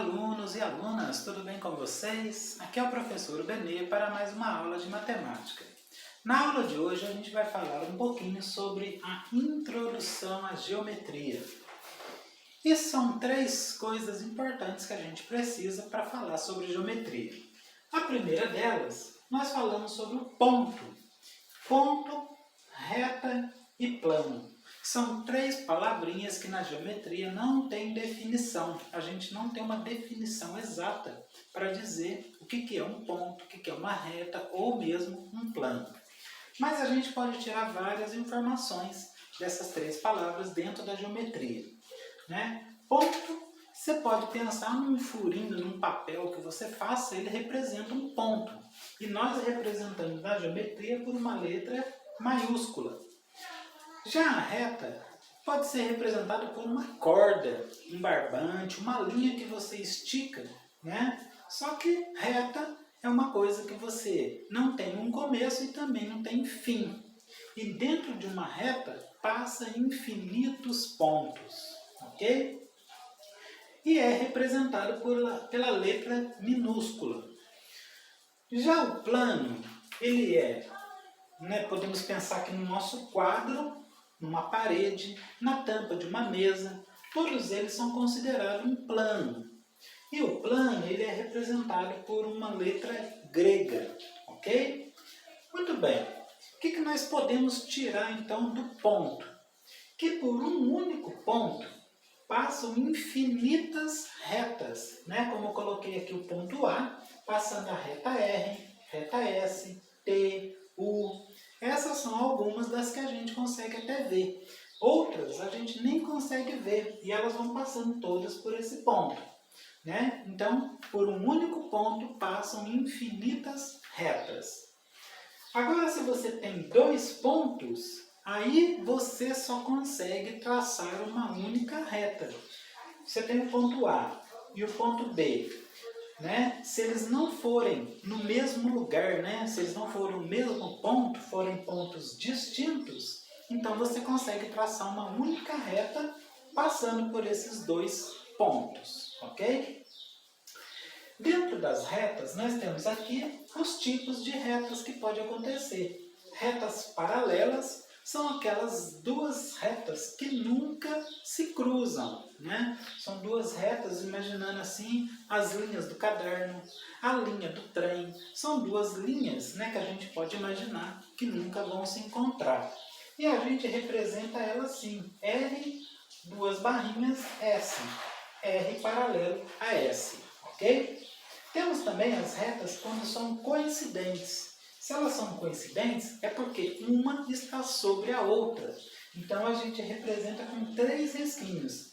alunos e alunas, tudo bem com vocês? Aqui é o professor Benê para mais uma aula de matemática. Na aula de hoje a gente vai falar um pouquinho sobre a introdução à geometria. E são três coisas importantes que a gente precisa para falar sobre geometria. A primeira delas, nós falamos sobre o ponto. Ponto, reta e plano. São três palavrinhas que na geometria não tem definição. A gente não tem uma definição exata para dizer o que é um ponto, o que é uma reta ou mesmo um plano. Mas a gente pode tirar várias informações dessas três palavras dentro da geometria. Ponto, você pode pensar num furinho, num papel que você faça, ele representa um ponto. E nós representamos na geometria por uma letra maiúscula. Já a reta pode ser representada por uma corda, um barbante, uma linha que você estica, Só que reta é uma coisa que você não tem um começo e também não tem fim. E dentro de uma reta passa infinitos pontos, ok? E é representado pela letra minúscula. Já o plano, ele podemos pensar aqui no nosso quadro, numa parede, na tampa de uma mesa, todos eles são considerados um plano. E o plano ele é representado por uma letra grega, ok? Muito bem. O que nós podemos tirar então do ponto? Que por um único ponto passam infinitas retas, Como eu coloquei aqui o ponto A, passando a reta R, reta S, T, U. Essas são algumas das que a gente consegue até ver. Outras a gente nem consegue ver e elas vão passando todas por esse ponto. Então, por um único ponto passam infinitas retas. Agora, se você tem dois pontos, aí você só consegue traçar uma única reta. Você tem o ponto A e o ponto B. Se eles não forem no mesmo lugar, se eles não forem no mesmo ponto, forem pontos distintos, então você consegue traçar uma única reta passando por esses dois pontos, ok? Dentro das retas, nós temos aqui os tipos de retas que pode acontecer. Retas paralelas são aquelas duas retas que nunca se cruzam, São duas retas, imaginando assim, as linhas do caderno, a linha do trem. São duas linhas, que a gente pode imaginar que nunca vão se encontrar. E a gente representa ela assim, R, duas barrinhas, S. R paralelo a S, ok? Temos também as retas quando são coincidentes. Se elas são coincidentes, é porque uma está sobre a outra. Então, a gente representa com três risquinhos,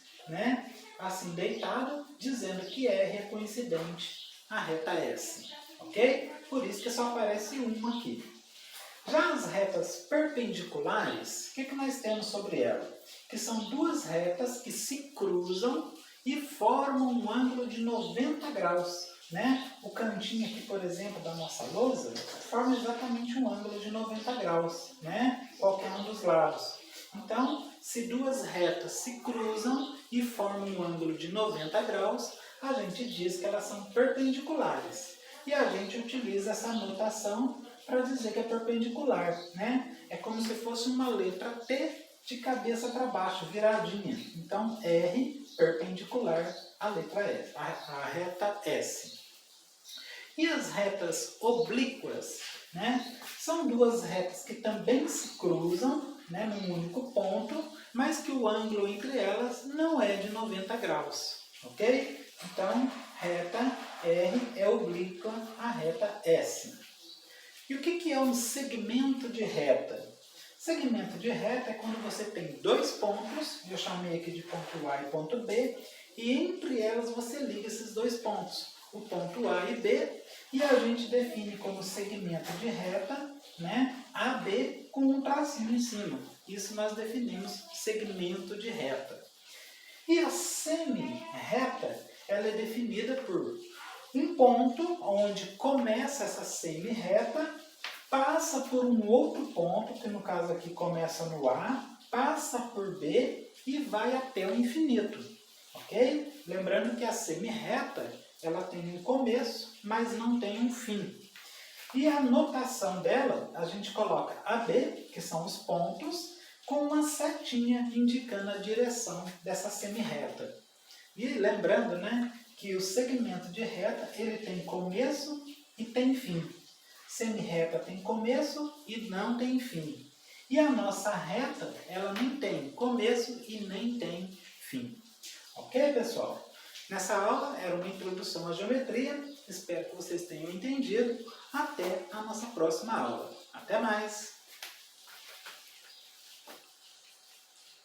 Assim, deitado, dizendo que R é coincidente à reta S, ok? Por isso que só aparece uma aqui. Já as retas perpendiculares, o que nós temos sobre ela? Que são duas retas que se cruzam e formam um ângulo de 90 graus. O cantinho aqui, por exemplo, da nossa lousa, forma exatamente um ângulo de 90 graus, Qualquer um dos lados. Então, se duas retas se cruzam e formam um ângulo de 90 graus, a gente diz que elas são perpendiculares. E a gente utiliza essa notação para dizer que é perpendicular, É como se fosse uma letra T de cabeça para baixo, viradinha. Então, R perpendicular à letra S, à reta S. E as retas oblíquas, São duas retas que também se cruzam, num único ponto, mas que o ângulo entre elas não é de 90 graus, ok? Então, reta R é oblíqua à reta S. E o que é um segmento de reta? Segmento de reta é quando você tem dois pontos, eu chamei aqui de ponto A e ponto B, e entre elas você liga esses dois pontos, o ponto A e B, e a gente define como segmento de reta, AB com um tracinho em cima. Isso nós definimos segmento de reta. E a semi-reta, ela é definida por um ponto onde começa essa semi-reta, passa por um outro ponto, que no caso aqui começa no A, passa por B e vai até o infinito. ok? Lembrando que a semirreta, ela tem um começo, mas não tem um fim. E a notação dela, a gente coloca AB, que são os pontos, com uma setinha indicando a direção dessa semirreta. E lembrando, né, que o segmento de reta, ele tem começo e tem fim. Semirreta tem começo e não tem fim. E a nossa reta, ela nem tem começo e nem tem fim. Ok, pessoal? Nessa aula era uma introdução à geometria. Espero que vocês tenham entendido. Até a nossa próxima aula. Até mais!